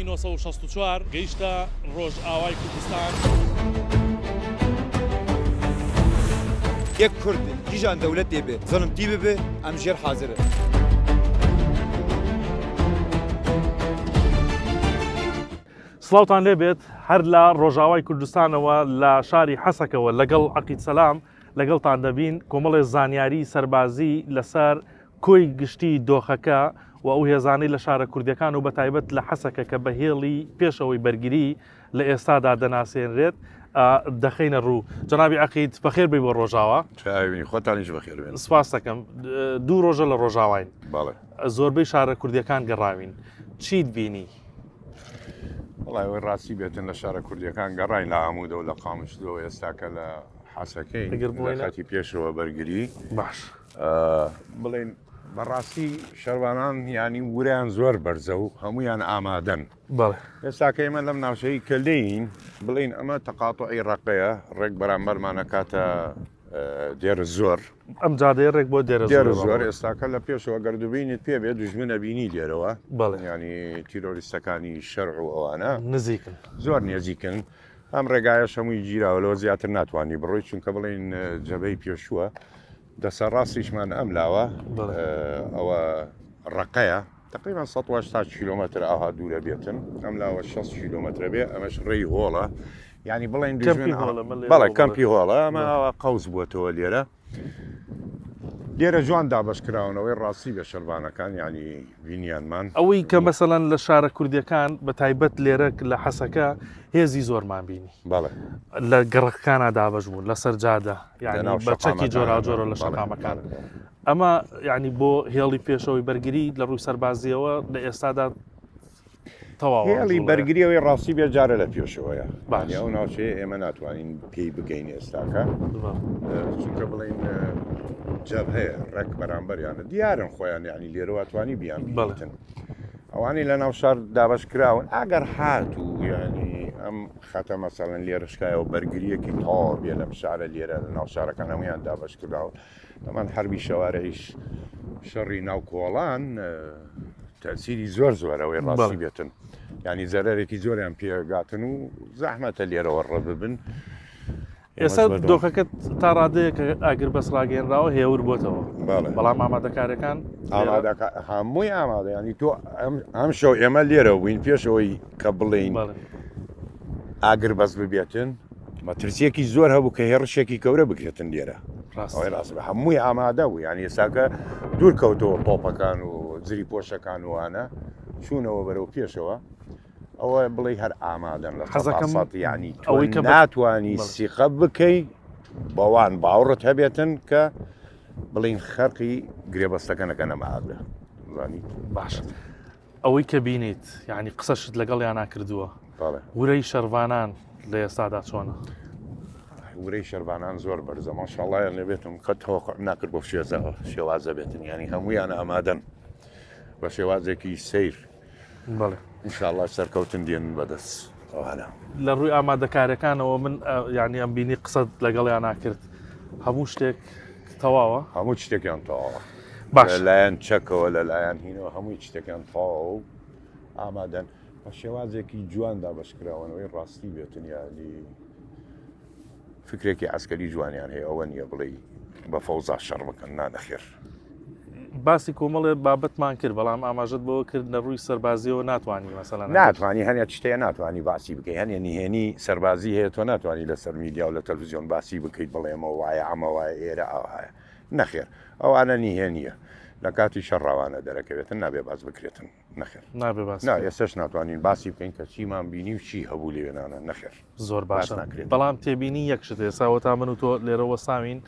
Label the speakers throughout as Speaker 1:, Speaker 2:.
Speaker 1: 1964 گەیشتە ڕۆژئاوای کوردستان.
Speaker 2: یەک کورد کیژان دەولەت دێبێ زەڵمتی ببێ ئەم ژێر حازرە.
Speaker 1: سڵاوتان لێبێت هەر لە ڕۆژاوای کوردستانەوە لە شاری حەسەکەوە لەگەڵ عەقید سەلام لەگەڵتان دەبین کۆمەڵێ زانیاری سەربازی لەسەر کۆی گشتی دۆخەکە و ئەو هێزانەی لە شارە کوردیەکان و بەتایبەت لە حەسەکە کە بەهێڵی پێشەوەی بەرگری لە ئێستادا دەناسێنرێت دەخینە ڕوو. جەنابی عەقید بەخێر بێ بۆ ڕۆژاوا.
Speaker 3: چاوینی خۆتانیش بەخێر بێن.
Speaker 1: سپاس دەکەم. دوو ڕۆژە لە ڕۆژاواین.
Speaker 3: باڵێ.
Speaker 1: زۆربەی شارە کوردیەکان گەڕاوین. چیت بینی؟
Speaker 3: وڵای ئەوەی ڕاستی بێتن لە شارە کوردیەکان گەڕاین لە ئامودە و لە قامشتەوە ئێستاکە لە حەسەکەی لە خەتی پێشەوە بەرگری.
Speaker 1: باش.
Speaker 3: بڵێن بەڕاستی شەروانان ینی وریان زۆر بەرزە و هەمویان ئامادەن.
Speaker 1: بەڵێ.
Speaker 3: ئێستاکە ئێمە لەم ناوچەی کە لین بڵین ئەمە تەقاتوعی ڕقەیە ڕێک بەرامبەرمانە کاتە دێر زۆر.
Speaker 1: ئەم جادەیە ڕێک بۆ دێرە
Speaker 3: زۆر ئێستاکە لە پێشەوە گەردوبینت پێ بێت دوژمنە بینی لێرەوە.
Speaker 1: بەڵێ.
Speaker 3: ینی تیرۆریستەکانی شەرع و ئەوانە
Speaker 1: نزیکن
Speaker 3: زۆر نێزیکن. ئەم ڕێگایە هەمووی گیراوەلەوە زیاتر ناتوانانی بڕۆی چونکە بڵین جەبەی پێشووە دەسەر ڕاستیشمان ئەم لاوە ئەوە ڕقەیە تقریبان 180 کیلومتر ئاها دوورە بێتن ئەم لاوە 6 کیلومترە بێ ئەمەش ڕێی هۆڵە ینی بڵین بەڵێ کەمپی هۆڵە ئەمە قەوز بووەتەوە لێرە لێرە جوان دابشکراونەوەی ڕاستی بە شەربانەکان ینی بینیانمان
Speaker 1: ئەوەی کە مەسەڵەن لە شارە کوردیەکان بە تایبەت لێرە لە حەسەکە هێزی زۆرمان بینی
Speaker 3: بەڵێ
Speaker 1: لە گەڕەکانە دابش بوون لە سەرجادا ینی بەچەکی جۆرا جۆرە لە شەقامەکان ئەمە ینی بۆ هێڵی پێشەوەی بەرگری لە ڕووی سەربازیەوە لە ئێستادا تەواو
Speaker 3: هێڵی بەرگریەوەی ڕاستی بێجارە لە پێشەوەیە ئەو ناوچەیە ئێمە ناتوانین پێی بگەین ئێستاکە چونکە بڵین جەب هەیە ڕێک بەرامبەریانە دیارن خۆیان ینی لێرەوەتوانی بیان بڵێتن ئەوانی لە ناو شار دابش کراون ئەگەر هات و ینی ئەم خەتە مەسەڵەن لێرشکایەوە بەرگریەکی تاوا بێ لەم شارە لێرە لە ناو شارەکان هەمویان دابش کراون دەمان هەربی شەوارەیش شەڕی ناو کۆڵان تەسیری زۆر زۆرەوەی ڕاستی بێتن ینی زەرێکی زۆریان پێگاتن و زەحمەتە لێرەوە ڕە ببن.
Speaker 1: ئێستا دۆخەکەت تا ڕادەیە کە ئاگر بەس ڕاگەێنراوە هێور بۆتەوە بەڵام ئامادەکارەکان
Speaker 3: هەمووی ئامادە ینی تۆ ئەم شەو ئێمە لێرە بووین پێشەوەی کە بڵین ئاگر بەس ببێتن مەترسیەکی زۆر هەبوو کە هێڕشێکی کەورە بکرێتن لێرە ڕاست هەمووی ئامادە بوو ینی ئێستاکە دوور کەوتەوە تۆپەکان و زری پۆشەکان وانە چوونەوە بەرەو پێشەوە ئەوە بڵێ هەر ئامادەن لە حەزەکەم ینی ئەوەی کە ناتوانی سیقە بکەی بەوان باوڕت هەبێتن کە بڵین خەرقی گرێبەستەکە نەما ئاگرە زانی
Speaker 1: باش ئەوەی کە بینیت یعنی قسەشت لەگەڵیان ناکردووە ورەی شەروانان لە ئێستادا چۆنە؟
Speaker 3: ورەی شەروانان زۆر بەرزە ماشاڵڵایە نەبێتم کە تەوەقع ناکرد بۆ شێوازە بێتن ینی هەمویان ئامادەن بە شێوازێکی سیر
Speaker 1: بەڵێ
Speaker 3: ئینشاءڵڵا سەرکەوتن دێن بەدەست ئەوانە
Speaker 1: لە ڕووی ئامادەکارەکانەوە من ینی ئەم بینی قسەت لەگەڵیان ناکرد هەموو شتێک تەواوە
Speaker 3: هەموو شتێکیان تەواوە
Speaker 1: باش
Speaker 3: لایەن چەکەوە لە لایەن هینەوە هەمووی شتێکیان تەواوە و ئامادەن بە شێوازێکی جوان دابشکراوەنەوەی ڕاستی بێتن ینی فکرێکی عەسکەری جوانیان هەیە ئەوە نییە بڵێ بە فەوزا شەڕ بکەن نانەخێر
Speaker 1: باسی کۆمەڵێ بابەتمان کرد بەڵام ئاماژەت بەوە کرد لە ڕووی سەربازیەوە ناتوانانی مەسەڵەن
Speaker 3: ناتوانانی هەنێک شتەیە ناتوانانی باسی بکەی هەنێ نهێنی سەربازی هەیە تۆ ناتوانانی لەسەر میدیا و لە تەلڤیزیۆن باسی بکەیت بڵێمە وایە ئەمە وایە ئێرە ئەوهایە نەخێر ئەوانە نیهێنیە لە کاتی شەڕاوانە دەرەکەوێتن نابێ باز بکرێتن نەخێر
Speaker 1: نابێ باس
Speaker 3: ئێستش ناتوانین باسی بکەین کە چیمان بینی و چی هەبوو لێوێنانە نەخێر
Speaker 1: زۆر باش ناکرێت بەڵام تێبینی یەکشت ئێساوە تا من و تۆ لێرەوە ساوین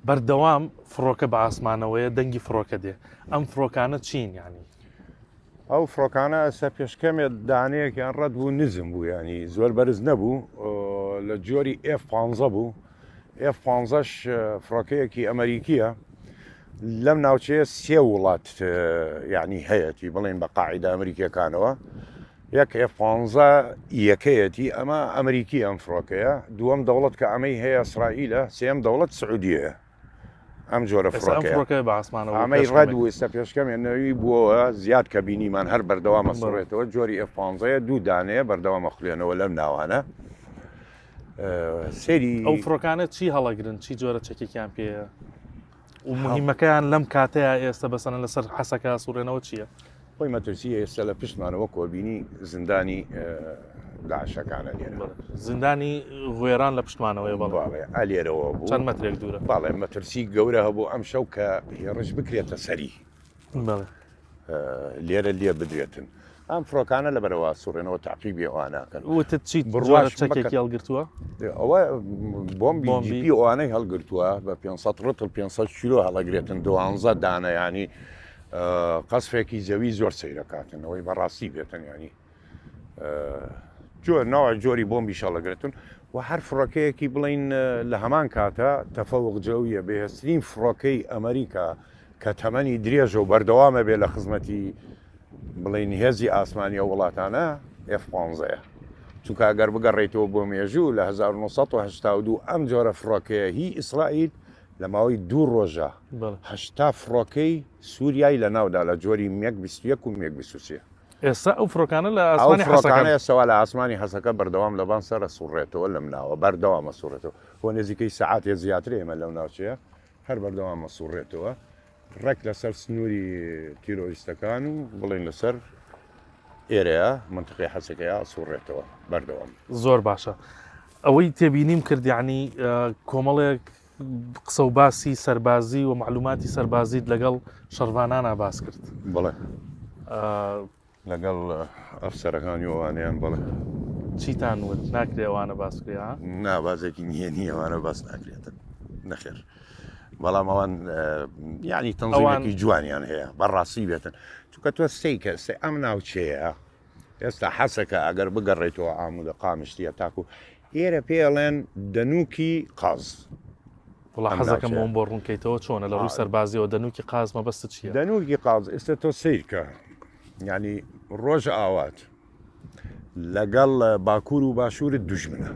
Speaker 1: بەردەوام فڕۆکە بە ئاسمانەوەیە دەنگی فڕۆکە دێ ئەم فڕۆکانە چین ینی
Speaker 3: ئەو فڕۆکانە ئەستا پێشکەمێت دانەیەکیان ڕەت بوو نزم بوو ینی زۆر بەرز نەبوو لە جۆری F-15 بوو F-15ش فڕۆکەیەکی ئەمریکیە لەم ناوچەیە سێ وڵات ینی هەیەی بڵێن بە قاعیدە ئەمریکیەکانەوە یەک F-15 یەکەیەتی ئەمە ئەمریکی ئەم فڕۆکەیە دووەم دەوڵەت کە ئەمەی هەیە ئیسرائیلە سێم دەوڵەت سعودیەیە ئەم جۆرە
Speaker 1: فڕۆکە بە ئاسمانەوە
Speaker 3: ئەمەی ڕەد و ئێستا پێشکەمێنەوەی بووەوە زیاد کە بینیمان هەر بەردەوامە سڕێتەوە جۆری F15 دوو دانەیە بەردەوامە خوێنەوە لەم ناوانە سێری
Speaker 1: ئەو فڕۆکانە چی هەڵەگرن چی جۆرە چەکێکیان پێەیە و مهمەکەیان لەم کاتەیە ئێستا بەسەن لەسەر حەسەکە سوڕێنەوە چییە؟
Speaker 3: خۆی مەترسی ئێستا لە پشتمانەوە کۆبینی زیندانی داعشەکانە لێرە
Speaker 1: زیندانی غوێران لە پشتمانەوەی
Speaker 3: بەڵێ ئالێرەوە بوو
Speaker 1: چەند مەترێک دوورە
Speaker 3: باڵێ مەترسی گەورە هەبوو ئەم شەو کە هێڕش بکرێتە سەری لێرە لێ بدرێتن ئەم فڕۆکانە لە بەرەوە سوڕێنەوە تاقیبی ئەوانەکەن
Speaker 1: وتت چیت بڕواە چەکێکی هەڵگرتووە
Speaker 3: ئەوە بۆمبی ئەوانەی هەڵگرتووە بە 500 ڕتل 500 کیلۆ هەڵەگرێتن 12 دانە ینی قەسفێکی زەوی زۆر سەیرەکاتن ئەوەی بەڕاستی بێتن ینی ناوە جۆری بۆمبی شەڵەگرێتن و هەر فڕۆکەیەکی بڵین لە هەمان کاتە تەفەوق جەویە بەهێزترین فڕۆکەی ئەمریکا کە تەمەنی درێژە و بەردەوامە بێ لە خزمەتی بڵین هێزی ئاسمانی و وڵاتانە F15 چونکە ئەگەر بگەڕێیتەوە بۆ مێژوو لە 1982 ئەم جۆرە فڕۆکەیە هی ئیسرائیل لە ماوەی دوو ڕۆژە هەشتا فڕۆکەی سووریای لە ناودا لە جۆری مێک 21 و مێک 23
Speaker 1: ئێستا ئەو فڕۆکانە لە ئاسمانی
Speaker 3: حەسەکە سەوا لە ئاسمانی حەسەکە بەردەوام لەبان سەرە سوڕێتەوە لەم ناوە بەردەوامە سوڕێتەوە بۆ نزیکەی سەعاتێ زیاتر ئێمە لەو ناوچەیە هەر بەردەوامە سوڕێتەوە ڕێک لەسەر سنووری تیرۆریستەکان و بڵین لەسەر ئێرەیە منتقی حەسەکەیە سوڕێتەوە بەردەوام
Speaker 1: زۆر باشە ئەوەی تێبینیم کردیانی کۆمەڵێک قسە و باسی سەربازی و معلوماتی سەربازیت لەگەڵ شەڕوانانە باس کرد
Speaker 3: بڵێ لەگەڵ ئەفسەرەکانی ئەوانیان بڵێ
Speaker 1: چیتان وت ناکرێ ئەوانە باسکرێ
Speaker 3: نابازێکی نییە ئەوانە باس ناکرێتن نەخێر بەڵام ئەوان یعنی تەنزیمێکی جوانیان هەیە بەڕاستی بێتن چونکە تۆ سەیکە ئەم ناوچەیە ئێستا حەسەکە ئەگەر بگەڕێتەوە ئامودە قامشتیە تاکو ئێرە پێڵێن دەنووکی قاز
Speaker 1: وڵا حەزەکەم بۆم بۆ ڕوونکەیتەوە چۆنە لە ڕووی سەربازیەوە دەنووکی قاز مەبەستە چییە؟
Speaker 3: دەنووکی قاز ئێستا تۆ سیرکە ینی ڕۆژ ئاوات لەگەڵ باکوور و باشوورت دوژمنە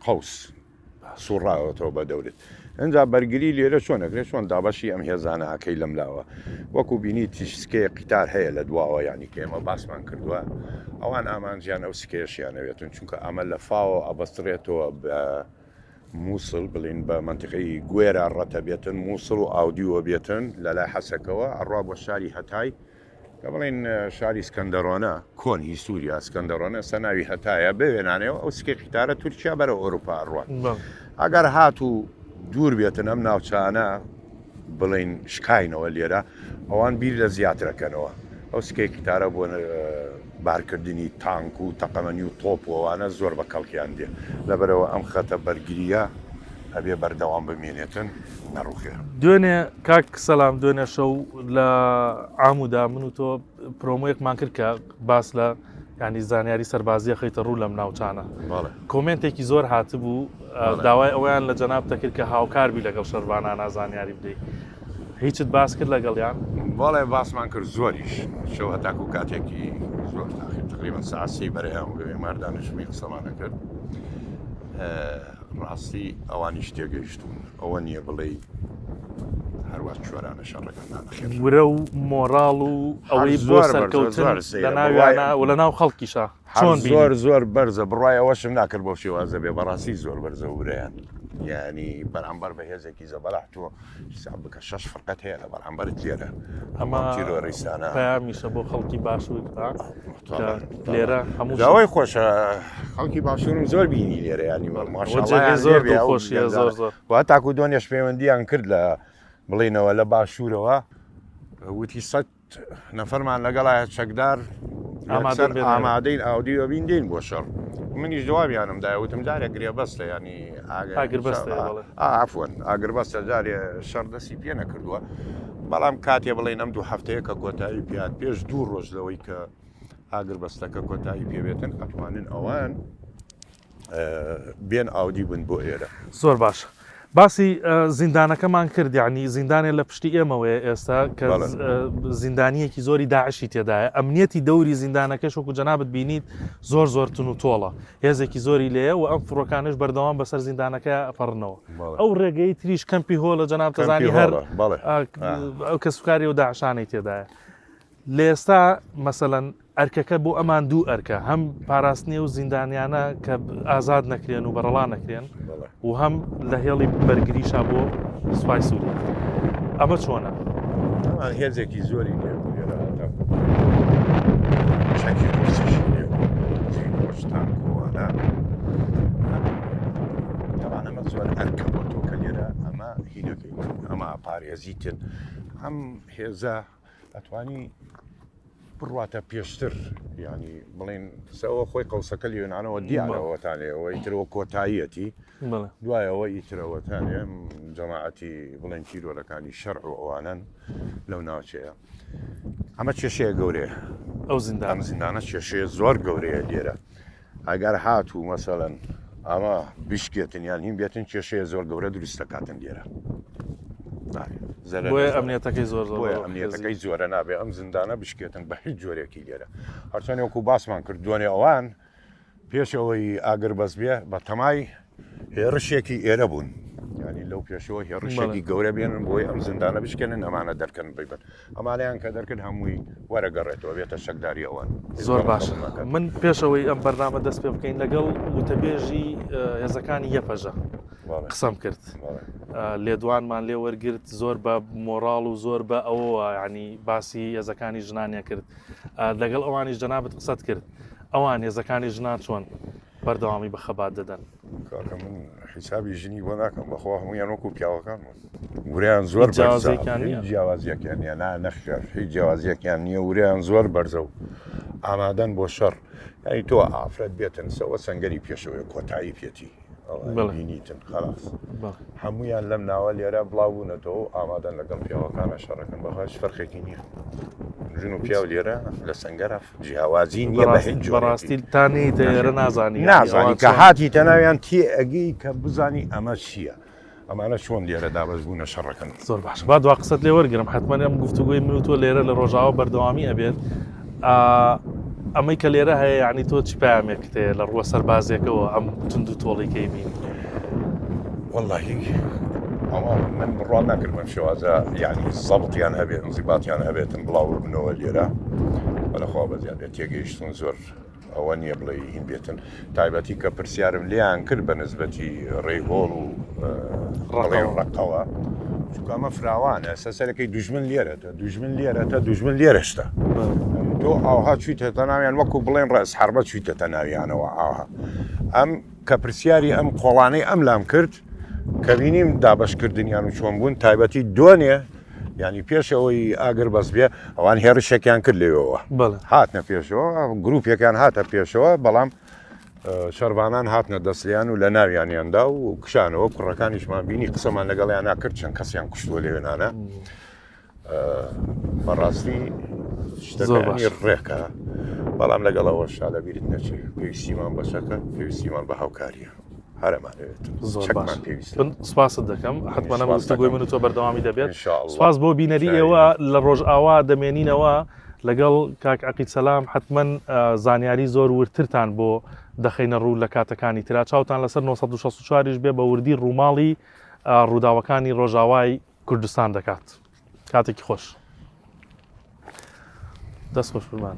Speaker 3: قەوس سوڕاوەتەوە بە دەورت ئەجا بەرگری لێرە چۆنەکرێت چۆن دابەشی ئەم هێزانە ئاکەی لەم لاوە وەکو بینی تیشکەیە قیتار هەیە لە دواوە ینی کە ئێمە باسمان کردووە ئەوان ئامانجیان ئەو سکێشیانەوێتن چونکە ئەمە لە فاوە ئەبەسترێتەوە بە مووسڵ بڵین بە منتقی گوێرە ڕەتە بێتن مووسڵ و ئاودیوە بێتن لە لای حەسەکەوە ئەڕوا بۆ شاری هەتای کە بڵین شاری سکەندەرۆنە کۆنی سووریا سکەندەرۆنە سەناوی هەتایە بوێنانەوە ئەو سکێ قیتارە تورکیا بەرە ئەوروپا ڕوە ئەگەر هات و دوور بێتن ئەم ناوچانە بڵین شکاینەوە لێرە ئەوان بیر لە زیاترەکەنەوە ئەو سکەی قیتارە بۆ بارکردنی تانک و تەقەمەنی و تۆپوەوانە زۆر بە کەڵکیان دێ لەبەرەوە ئەم خەتە بەرگریە هەبێ بەردەوام بمێنێتن نەڕوخێ
Speaker 1: دوێنێ کاک سەلام دوێنێ شەو لە ئامودا من و تۆ پرۆمۆیەکمان کرد کە باس لە ینی زانیاری سەربازیە خەیتە ڕوو لەم ناوچانە کۆمنتێکی زۆر هاتبوو داوای ئەویان لە جەناب دەکرد کە هاوکاربی لەگەڵ شەڕوانانە زانیاری بدەیت هیچت باس کرد لەگەڵیان
Speaker 3: بەڵێ باسمان کرد زۆریش شەو هەتاکو کاتێکی زۆر تقریبا ساعتی بەرەیان ماردانشمی قسەمانە کرد ڕاستی ئەوانی شتێگەیشتون ئەوە نییە بڵێ هەروە چۆرانە شەڕەکەدان
Speaker 1: ورە و مۆراڵ و ئەوەی بۆ سەرکەوتن لە ناویانە و لە ناو خەڵکیشە چۆن
Speaker 3: زۆر بەرزە بڕایەوەشم ناکرد بۆ شێوازە بێ بەڕاستی زۆر بەرزە ورەیان ینی بەرامبەر بە هێزێکی زەبەلاح تۆ حساب بکە 6 فقەت هەیە لە بەرامبەرت لێرە ئەمە تیرۆریستانە
Speaker 1: پەیامیشە بۆ خەڵکی باشوور لێرە هەموو
Speaker 3: داوای خۆشە خەڵکی باشوورم زۆر بینی لێرە ینی ماشاڵڵا
Speaker 1: زۆر خۆشیە زۆر
Speaker 3: وا تاکو دۆنیەش پەیوەندیان کرد لە بڵینەوە لە باشوورەوە وتی 100 نەفەرمان لەگەڵایە چەکدار ئامادەین ئاودیۆ بیندین بۆ شەڕ منیش جوابیانم داوتم جارێ گرێ بەستە ینی ئافۆن ئاگربەستە جارێ شەڕ دەستی پێ نەکردووە بەڵام کاتێ بڵێن ئەم دوو هەفتەیە کە کۆتایی پیان پێش دوو ڕۆژ لەوەی کە ئاگربەستەکە کۆتایی پێبێتن ئەتوانن ئەوان بێن ئاودی بن بۆ ئێرە
Speaker 1: زۆر باش باسی زیندانەکەمان کرد یعنی زیندانێ لە پشتی ئێمەوەیە ئێستا کە زیندانیەکی زۆری داعشی تێدایە ئەمنیەتی دەوری زیندانەکەش وەکو جەنابەت بینیت زۆر تون و تۆڵە هێزێکی زۆری لێە و ئەم فڕۆکانش بەردەوام بەسەر زیندانەکە ئەپەڕنەوە ئەو ڕێگەی تریش کەمپی هۆڵە جەناب تەزانی هەر ئەو کە سوکاری و داعشانەی تێدایە لە ئێستا مەسەلەن ئەرکەکە بۆ ئەمان دوو ئەرکە هەم پاراستنی و زیندانیانە کە ئازاد نەکرێن و بەرەڵا نەکرێن و هەم لە هێڵی بەرگریشا بۆ سوپای سووری ئەمە چۆنە؟
Speaker 3: ئەمان هێزێکی زۆری چەکی ڕوسیشی لێ ڕۆشتان کۆوانە تەوان ئەمە زۆر ئەرکە بۆ تۆ کە لێرە ئەمە هینەکەی ئەمە پارێزیتن ئەم هێزە ئەتوانی بڕواتە پێشتر ینی بڵین سەوە خۆی قەوسەکە لێنانەوە دیارەوەتانێەوە ئیترەوە کۆتاییەتی دوایەوە ئیترەوەتانێ جەماعەتی بڵێن تیرۆرەکانی شەرع و ئەوانن لەو ناوچەیە ئەمە کێشەیە گەورەیە
Speaker 1: ئەو
Speaker 3: زیندانە کێشەیە زۆر گەورەیە لێرە ئەگەر هات و مەسەڵەن ئەمە بیشکێتن یان هیم بێتن کێشەیە زۆر گەورە دروست دەکاتن لێرە
Speaker 1: ئەمنیەتەکەی زۆر
Speaker 3: ئەمنیەتەکەی زۆرە نابێ ئەم زیندانە بشکێتن بە هیچ جۆرێکی لێرە هەرچەندێ وەکو باسمان کرد دوێنێ ئەوان پێشەوەی ئاگر بەس بێ بە تەمای هێڕشێکی ئێرە بوون ینی لەو پێشەوە هێڕشێکی گەورە بێنن بۆی ئەم زیندانە بشکێنن ئەمانە دەرکەن ببن ئەمانیان کە دەرکرد هەمووی وەرەگەڕێتەوە بێتە شەکداری ئەوان
Speaker 1: زۆر باش من پێشەوەی ئەم بەرنامە دەست پێ بکەین لەگەڵ وتەبێژی هێزەکانی یەپەژە قسەم کرد لێدوانمان لێ وەرگرت زۆر بە مۆراڵ و زۆر بە ئەوە ینی باسی هێزەکانی ژنانە کرد لەگەڵ ئەوانیش جەنابەت قسەت کرد ئەوان هێزەکانی ژنان چۆن بەردەوامی بە خەبات دەدەن
Speaker 3: من حیسابی ژنی بۆ ناکەم بەخوا هەمویان وەکو پیاوەکان وریان زۆر جیاوازیەکیان یان نەخێر هیچ جیاوازیەکیان نییە وریان زۆر بەرزە و ئامادەن بۆ شەڕ یعنی تۆ ئافرەت بێتن سەوە سەنگەری پێشەوەی کۆتایی پێێتی بینیتن خلاص هەمویان لەم ناوە لێرە بڵاو بوونەتەوە ئامادەن لەگەڵ پیاوەکانە شەڕەکەن بەخواش فەرقێکی نییە ژن و پیاو لێرە لە سەنگەرە جیاوازی نییە بە هیچ
Speaker 1: بەڕاستی تانی دێرە نازانی
Speaker 3: کە هاتی تەناویان تێ ئەگەی کە بزانی ئەمە چییە ئەمانە چۆن لێرە دابەش بوونە شەڕەکەن
Speaker 1: زۆر باش با دوا قسەت لێ وەرگرم حتمما ئەم گفتوگوی من و تۆ لێرە لە ڕۆژاوە بەردەوامی ئەبێت ئەمەی کە لێرە هەیە یعنی تۆ چی پامێکتەیە لە ڕووە سەربازێکەوە ئەم تونند و تۆڵێکەی بین
Speaker 3: واللهی ئەوە من بڕوان ناکرد بەم شێوازە یعنی زەبڵیان هەبێت انزیباتیان هەبێتن بڵاو بنەوە لێرە بەلەخوا بەزیادێت تێگەیشتن زۆر ئەوە نییە بڵێ هین بێتن تایبەتی کە پرسیارم لیان کرد بە نسبەتی ڕێگۆڵ و ڕقەوە چونکە ئەمە فراوانە سەرەکەی دوژمن لێرەتە دوژمن لێرەتە دوژمن لێرەشتە تۆ ئاوها چیتێتە ناویان وەکو بڵێن ڕێز حربە چیتێتە ناویانەوە ئاها ئەم کە پرسیاری ئەم قۆڵانەی ئەم لام کرد کە بینیم دابشکردنیان و چۆن بوون تایبەتی دۆنێ ینی پێشەوەی ئاگر بەس بێ ئەوان هێڕشێکیان کرد لێەوە هاتنە پێشەوە گروپێکیان هاتە پێشەوە بەڵام شەربانان هاتنە دەستیان و لە ناویانیاندا و کشانەوە کوڕەکانیشمان بینی قسەمان لەگەڵیان ناکرد چەند کەسیان کوشتووە لێوێنانە بەڕاستی شتەکانی ڕێکە بەڵام لەگەڵەوە شادەبیرت نەچێت پێویستیمان بەشەکە پێویستیمان بە هاوکاریە هەرەمانەوێت
Speaker 1: سپاست دەکەم حتمما گفتوگوی من و تۆ بەردەوامی دەبێت سپاس بۆ بینەری ئێوە لە ڕۆژئاوا دەمێنینەوە لەگەڵ کاک عەقید سەلام حتمما زانیاری زۆر ورترتان بۆ دەخینە ڕوو لە کاتەکانی ترا چاوتان لەسەر 1964ش بێ بە وردی ڕووماڵی ڕووداوەکانی ڕۆژاوای کوردستان دەکات کاتێکی خۆش دەست خۆش فرمان